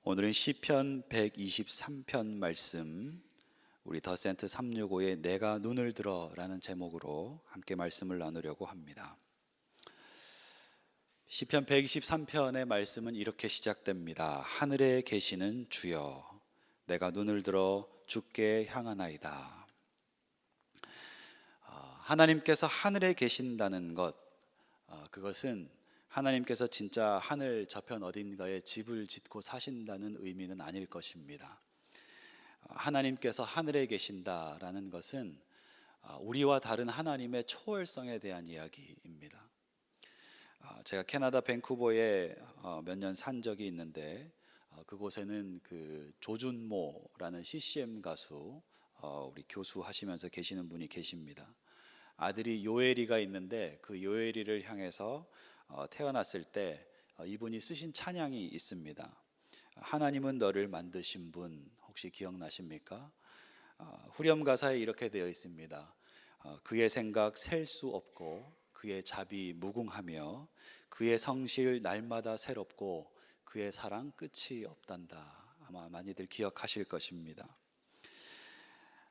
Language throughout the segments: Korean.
오늘은 시편 123편 말씀, 우리 더센트 365의 내가 눈을 들어 라는 제목으로 함께 말씀을 나누려고 합니다. 시편 123편의 말씀은 이렇게 시작됩니다. 하늘에 계시는 주여, 내가 눈을 들어 주께 향하나이다. 하나님께서 하늘에 계신다는 것, 그것은 하나님께서 진짜 하늘 저편 어딘가에 집을 짓고 사신다는 의미는 아닐 것입니다. 하나님께서 하늘에 계신다라는 것은 우리와 다른 하나님의 초월성에 대한 이야기입니다. 제가 캐나다 밴쿠버에 몇 년 산 적이 있는데 그곳에는 그 조준모라는 CCM 가수 우리 교수 하시면서 계시는 분이 계십니다. 아들이 요엘이가 있는데 그 요엘이를 향해서 태어났을 때 이분이 쓰신 찬양이 있습니다. 하나님은 너를 만드신 분, 혹시 기억나십니까? 후렴 가사에 이렇게 되어 있습니다. 그의 생각 셀 수 없고 그의 자비 무궁하며 그의 성실 날마다 새롭고 그의 사랑 끝이 없단다. 아마 많이들 기억하실 것입니다.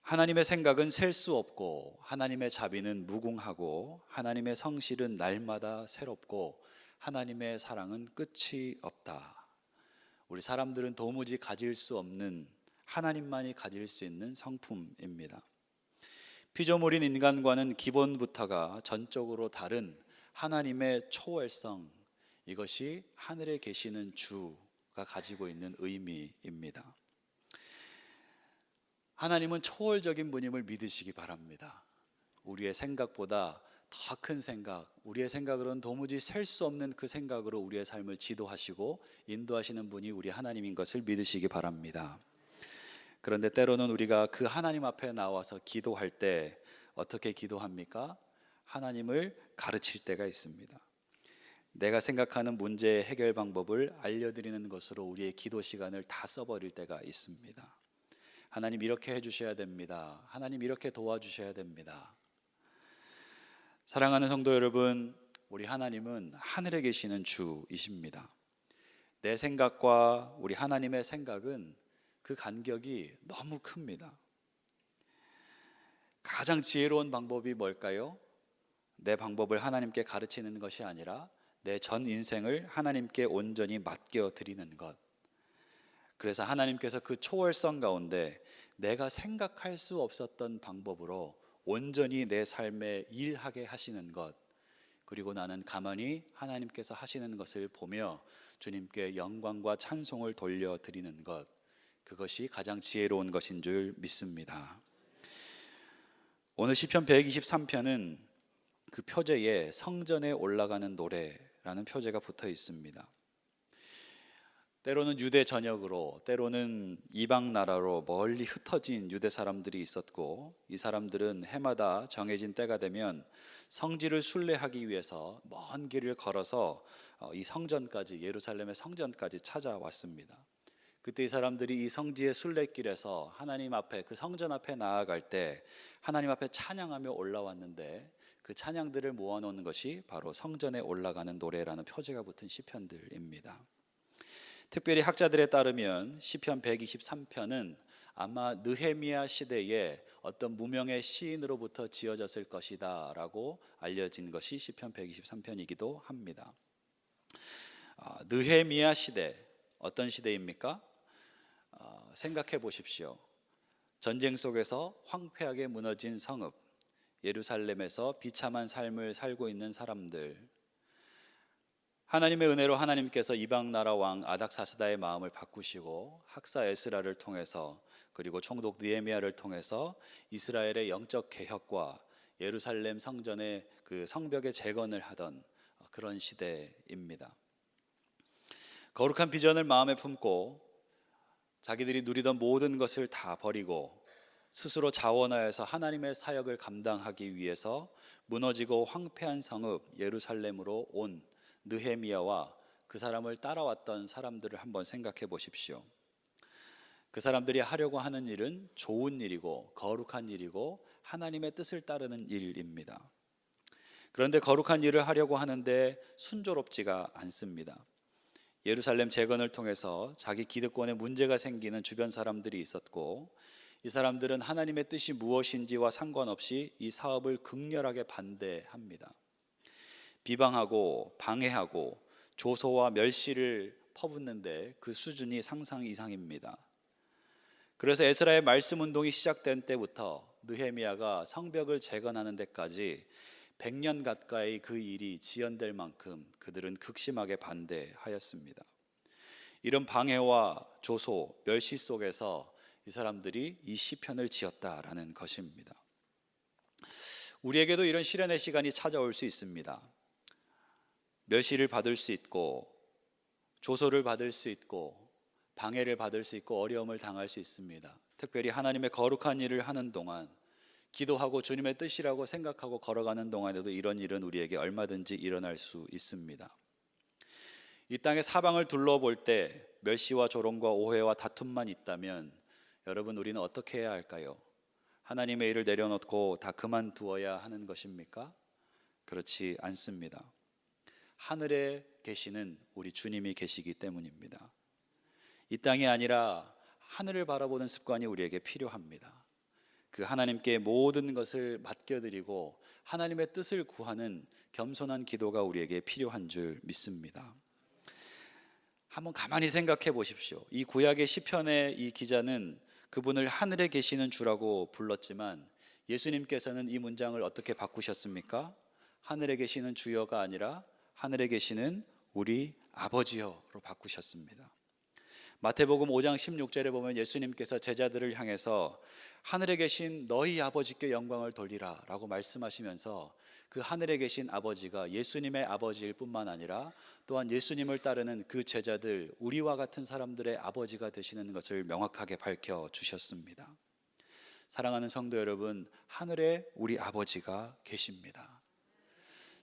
하나님의 생각은 셀 수 없고 하나님의 자비는 무궁하고 하나님의 성실은 날마다 새롭고 하나님의 사랑은 끝이 없다. 우리 사람들은 도무지 가질 수 없는, 하나님만이 가질 수 있는 성품입니다. 피조물인 인간과는 기본부터가 전적으로 다른 하나님의 초월성, 이것이 하늘에 계시는 주가 가지고 있는 의미입니다. 하나님은 초월적인 분임을 믿으시기 바랍니다. 우리의 생각보다 더 큰 생각, 우리의 생각으로는 도무지 셀 수 없는 그 생각으로 우리의 삶을 지도하시고 인도하시는 분이 우리 하나님인 것을 믿으시기 바랍니다. 그런데 때로는 우리가 그 하나님 앞에 나와서 기도할 때 어떻게 기도합니까? 하나님을 가르칠 때가 있습니다. 내가 생각하는 문제의 해결 방법을 알려드리는 것으로 우리의 기도 시간을 다 써버릴 때가 있습니다. 하나님 이렇게 해주셔야 됩니다. 하나님 이렇게 도와주셔야 됩니다. 사랑하는 성도 여러분, 우리 하나님은 하늘에 계시는 주이십니다. 내 생각과 우리 하나님의 생각은 그 간격이 너무 큽니다. 가장 지혜로운 방법이 뭘까요? 내 방법을 하나님께 가르치는 것이 아니라 내 전 인생을 하나님께 온전히 맡겨 드리는 것. 그래서 하나님께서 그 초월성 가운데 내가 생각할 수 없었던 방법으로 온전히 내 삶에 일하게 하시는 것, 그리고 나는 가만히 하나님께서 하시는 것을 보며 주님께 영광과 찬송을 돌려드리는 것, 그것이 가장 지혜로운 것인 줄 믿습니다. 오늘 시편 123편은 그 표제에 성전에 올라가는 노래라는 표제가 붙어 있습니다. 때로는 유대 전역으로, 때로는 이방 나라로 멀리 흩어진 유대 사람들이 있었고, 이 사람들은 해마다 정해진 때가 되면 성지를 순례하기 위해서 먼 길을 걸어서 이 성전까지, 예루살렘의 성전까지 찾아왔습니다. 그때 이 사람들이 이 성지의 순례길에서 하나님 앞에, 그 성전 앞에 나아갈 때 하나님 앞에 찬양하며 올라왔는데, 그 찬양들을 모아놓은 것이 바로 성전에 올라가는 노래라는 표제가 붙은 시편들입니다. 특별히 학자들에 따르면 시편 123편은 아마 느헤미야 시대에 어떤 무명의 시인으로부터 지어졌을 것이다 라고 알려진 것이 시편 123편이기도 합니다. 느헤미야 시대, 어떤 시대입니까? 생각해 보십시오. 전쟁 속에서 황폐하게 무너진 성읍, 예루살렘에서 비참한 삶을 살고 있는 사람들, 하나님의 은혜로 하나님께서 이방 나라 왕 아닥사스다의 마음을 바꾸시고 학사 에스라를 통해서, 그리고 총독 느헤미야를 통해서 이스라엘의 영적 개혁과 예루살렘 성전의 그 성벽의 재건을 하던 그런 시대입니다. 거룩한 비전을 마음에 품고 자기들이 누리던 모든 것을 다 버리고 스스로 자원하여서 하나님의 사역을 감당하기 위해서 무너지고 황폐한 성읍 예루살렘으로 온 느헤미야와 그 사람을 따라왔던 사람들을 한번 생각해 보십시오. 그 사람들이 하려고 하는 일은 좋은 일이고 거룩한 일이고 하나님의 뜻을 따르는 일입니다. 그런데 거룩한 일을 하려고 하는데 순조롭지가 않습니다. 예루살렘 재건을 통해서 자기 기득권에 문제가 생기는 주변 사람들이 있었고, 이 사람들은 하나님의 뜻이 무엇인지와 상관없이 이 사업을 극렬하게 반대합니다. 비방하고 방해하고 조소와 멸시를 퍼붓는데 그 수준이 상상 이상입니다. 그래서 에스라의 말씀 운동이 시작된 때부터 느헤미야가 성벽을 재건하는 데까지 100년 가까이 그 일이 지연될 만큼 그들은 극심하게 반대하였습니다. 이런 방해와 조소, 멸시 속에서 이 사람들이 이 시편을 지었다라는 것입니다. 우리에게도 이런 시련의 시간이 찾아올 수 있습니다. 멸시를 받을 수 있고, 조소를 받을 수 있고, 방해를 받을 수 있고, 어려움을 당할 수 있습니다. 특별히 하나님의 거룩한 일을 하는 동안, 기도하고 주님의 뜻이라고 생각하고 걸어가는 동안에도 이런 일은 우리에게 얼마든지 일어날 수 있습니다. 이 땅의 사방을 둘러볼 때 멸시와 조롱과 오해와 다툼만 있다면 여러분, 우리는 어떻게 해야 할까요? 하나님의 일을 내려놓고 다 그만두어야 하는 것입니까? 그렇지 않습니다. 하늘에 계시는 우리 주님이 계시기 때문입니다. 이 땅이 아니라 하늘을 바라보는 습관이 우리에게 필요합니다. 그 하나님께 모든 것을 맡겨드리고 하나님의 뜻을 구하는 겸손한 기도가 우리에게 필요한 줄 믿습니다. 한번 가만히 생각해 보십시오. 이 구약의 시편의 이 기자는 그분을 하늘에 계시는 주라고 불렀지만 예수님께서는 이 문장을 어떻게 바꾸셨습니까? 하늘에 계시는 주여가 아니라 하늘에 계시는 우리 아버지여로 바꾸셨습니다. 마태복음 5장 16절에 보면 예수님께서 제자들을 향해서 하늘에 계신 너희 아버지께 영광을 돌리라 라고 말씀하시면서 그 하늘에 계신 아버지가 예수님의 아버지일 뿐만 아니라 또한 예수님을 따르는 그 제자들, 우리와 같은 사람들의 아버지가 되시는 것을 명확하게 밝혀주셨습니다. 사랑하는 성도 여러분, 하늘에 우리 아버지가 계십니다.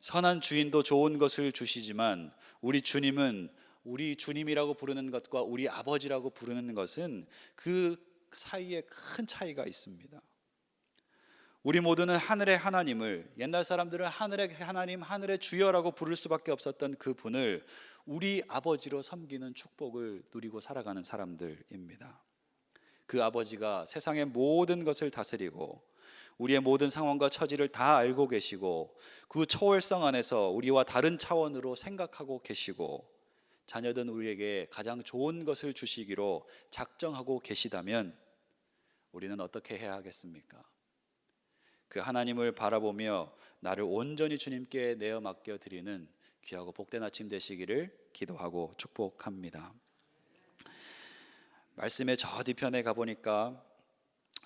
선한 주인도 좋은 것을 주시지만 우리 주님은 우리 주님이라고 부르는 것과 우리 아버지라고 부르는 것은 그 사이에 큰 차이가 있습니다. 우리 모두는 하늘의 하나님을, 옛날 사람들은 하늘의 하나님, 하늘의 주여라고 부를 수밖에 없었던 그 분을 우리 아버지로 섬기는 축복을 누리고 살아가는 사람들입니다. 그 아버지가 세상의 모든 것을 다스리고 우리의 모든 상황과 처지를 다 알고 계시고 그 초월성 안에서 우리와 다른 차원으로 생각하고 계시고 자녀된 우리에게 가장 좋은 것을 주시기로 작정하고 계시다면 우리는 어떻게 해야 하겠습니까? 그 하나님을 바라보며 나를 온전히 주님께 내어 맡겨드리는 귀하고 복된 아침 되시기를 기도하고 축복합니다. 말씀의 저 뒤편에 가보니까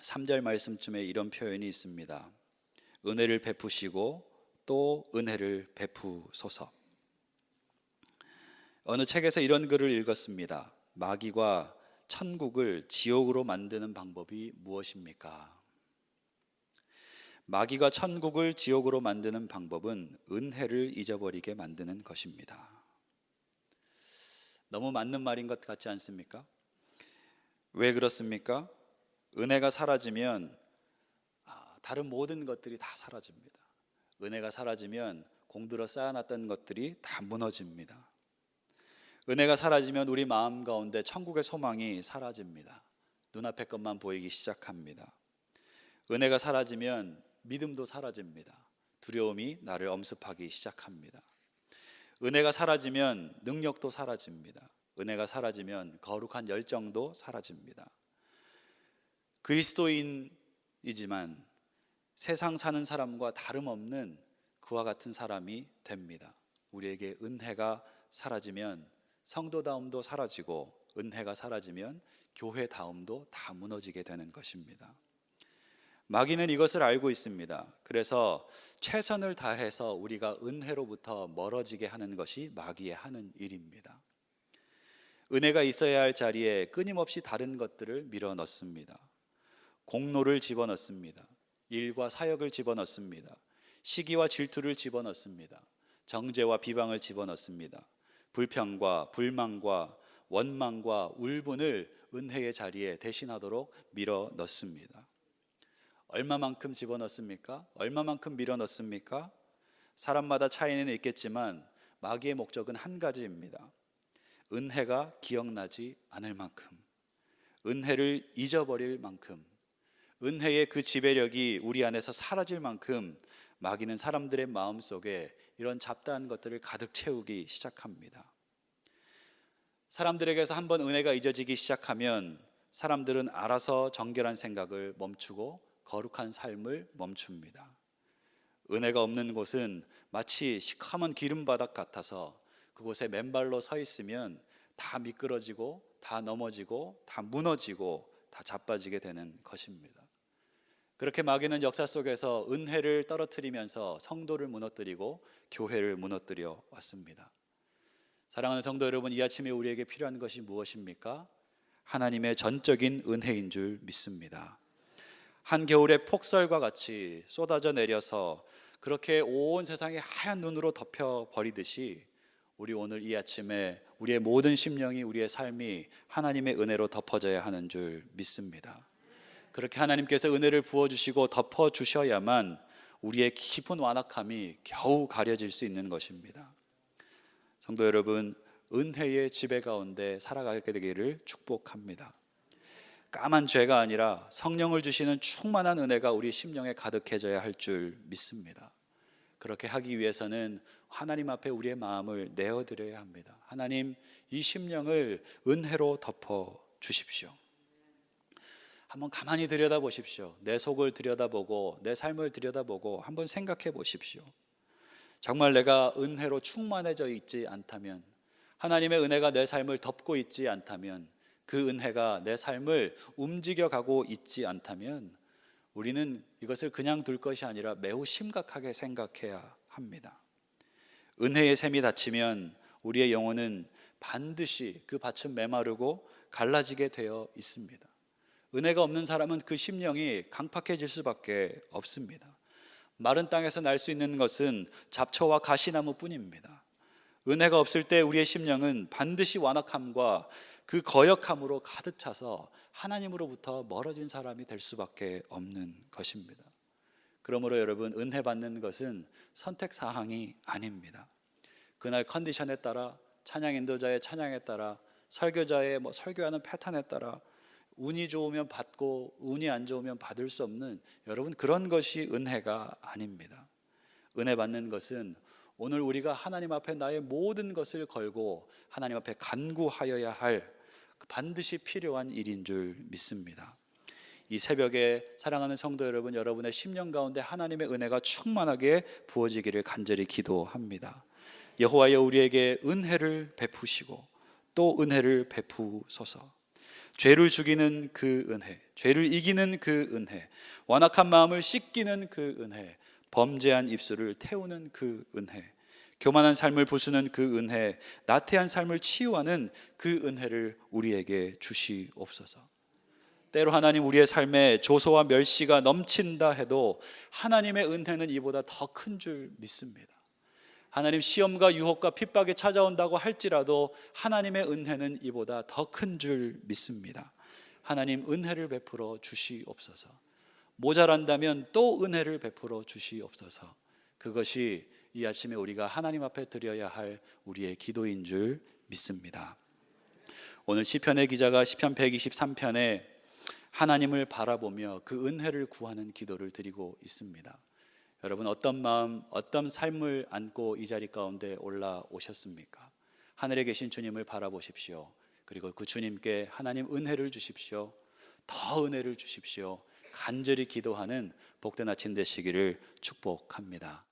3절 말씀쯤에 이런 표현이 있습니다. 은혜를 베푸시고 또 은혜를 베푸소서. 어느 책에서 이런 글을 읽었습니다. 마귀가 천국을 지옥으로 만드는 방법이 무엇입니까? 마귀가 천국을 지옥으로 만드는 방법은 은혜를 잊어버리게 만드는 것입니다. 너무 맞는 말인 것 같지 않습니까? 왜 그렇습니까? 은혜가 사라지면 다른 모든 것들이 다 사라집니다. 은혜가 사라지면 공들여 쌓아놨던 것들이 다 무너집니다. 은혜가 사라지면 우리 마음 가운데 천국의 소망이 사라집니다. 눈앞의 것만 보이기 시작합니다. 은혜가 사라지면 믿음도 사라집니다. 두려움이 나를 엄습하기 시작합니다. 은혜가 사라지면 능력도 사라집니다. 은혜가 사라지면 거룩한 열정도 사라집니다. 그리스도인이지만 세상 사는 사람과 다름없는 그와 같은 사람이 됩니다. 우리에게 은혜가 사라지면 성도다움도 사라지고 은혜가 사라지면 교회다움도 다 무너지게 되는 것입니다. 마귀는 이것을 알고 있습니다. 그래서 최선을 다해서 우리가 은혜로부터 멀어지게 하는 것이 마귀의 하는 일입니다. 은혜가 있어야 할 자리에 끊임없이 다른 것들을 밀어넣습니다. 공로를 집어넣습니다. 일과 사역을 집어넣습니다. 시기와 질투를 집어넣습니다. 정죄와 비방을 집어넣습니다. 불평과 불만과 원망과 울분을 은혜의 자리에 대신하도록 밀어넣습니다. 얼마만큼 집어넣습니까? 얼마만큼 밀어넣습니까? 사람마다 차이는 있겠지만 마귀의 목적은 한 가지입니다. 은혜가 기억나지 않을 만큼, 은혜를 잊어버릴 만큼, 은혜의 그 지배력이 우리 안에서 사라질 만큼 마귀는 사람들의 마음속에 이런 잡다한 것들을 가득 채우기 시작합니다. 사람들에게서 한번 은혜가 잊어지기 시작하면 사람들은 알아서 정결한 생각을 멈추고 거룩한 삶을 멈춥니다. 은혜가 없는 곳은 마치 시커먼 기름바닥 같아서 그곳에 맨발로 서 있으면 다 미끄러지고 다 넘어지고 다 무너지고 다 자빠지게 되는 것입니다. 그렇게 마귀는 역사 속에서 은혜를 떨어뜨리면서 성도를 무너뜨리고 교회를 무너뜨려 왔습니다. 사랑하는 성도 여러분, 이 아침에 우리에게 필요한 것이 무엇입니까? 하나님의 전적인 은혜인 줄 믿습니다. 한겨울의 폭설과 같이 쏟아져 내려서 그렇게 온 세상이 하얀 눈으로 덮여버리듯이 우리 오늘 이 아침에 우리의 모든 심령이, 우리의 삶이 하나님의 은혜로 덮어져야 하는 줄 믿습니다. 그렇게 하나님께서 은혜를 부어주시고 덮어주셔야만 우리의 깊은 완악함이 겨우 가려질 수 있는 것입니다. 성도 여러분, 은혜의 지배 가운데 살아가게 되기를 축복합니다. 까만 죄가 아니라 성령을 주시는 충만한 은혜가 우리 심령에 가득해져야 할 줄 믿습니다. 그렇게 하기 위해서는 하나님 앞에 우리의 마음을 내어드려야 합니다. 하나님, 이 심령을 은혜로 덮어 주십시오. 한번 가만히 들여다보십시오. 내 속을 들여다보고 내 삶을 들여다보고 한번 생각해 보십시오. 정말 내가 은혜로 충만해져 있지 않다면, 하나님의 은혜가 내 삶을 덮고 있지 않다면, 그 은혜가 내 삶을 움직여가고 있지 않다면 우리는 이것을 그냥 둘 것이 아니라 매우 심각하게 생각해야 합니다. 은혜의 샘이 닫히면 우리의 영혼은 반드시 그 밭은 메마르고 갈라지게 되어 있습니다. 은혜가 없는 사람은 그 심령이 강팍해질 수밖에 없습니다. 마른 땅에서 날 수 있는 것은 잡초와 가시나무 뿐입니다. 은혜가 없을 때 우리의 심령은 반드시 완악함과 그 거역함으로 가득 차서 하나님으로부터 멀어진 사람이 될 수밖에 없는 것입니다. 그러므로 여러분, 은혜 받는 것은 선택사항이 아닙니다. 그날 컨디션에 따라, 찬양 인도자의 찬양에 따라, 설교자의 설교하는 패턴에 따라 운이 좋으면 받고 운이 안 좋으면 받을 수 없는, 여러분, 그런 것이 은혜가 아닙니다. 은혜 받는 것은 오늘 우리가 하나님 앞에 나의 모든 것을 걸고 하나님 앞에 간구하여야 할 반드시 필요한 일인 줄 믿습니다. 이 새벽에 사랑하는 성도 여러분, 여러분의 심령 가운데 하나님의 은혜가 충만하게 부어지기를 간절히 기도합니다. 여호와여, 우리에게 은혜를 베푸시고 또 은혜를 베푸소서. 죄를 죽이는 그 은혜, 죄를 이기는 그 은혜, 완악한 마음을 씻기는 그 은혜, 범죄한 입술을 태우는 그 은혜, 교만한 삶을 부수는 그 은혜, 나태한 삶을 치유하는 그 은혜를 우리에게 주시옵소서. 때로 하나님, 우리의 삶에 조소와 멸시가 넘친다 해도 하나님의 은혜는 이보다 더 큰 줄 믿습니다. 하나님, 시험과 유혹과 핍박이 찾아온다고 할지라도 하나님의 은혜는 이보다 더 큰 줄 믿습니다. 하나님, 은혜를 베풀어 주시옵소서. 모자란다면 또 은혜를 베풀어 주시옵소서. 그것이 이 아침에 우리가 하나님 앞에 드려야 할 우리의 기도인 줄 믿습니다. 오늘 시편의 기자가 시편 123편에 하나님을 바라보며 그 은혜를 구하는 기도를 드리고 있습니다. 여러분, 어떤 마음, 어떤 삶을 안고 이 자리 가운데 올라오셨습니까? 하늘에 계신 주님을 바라보십시오. 그리고 그 주님께 하나님 은혜를 주십시오. 더 은혜를 주십시오. 간절히 기도하는 복된 아침 되시기를 축복합니다.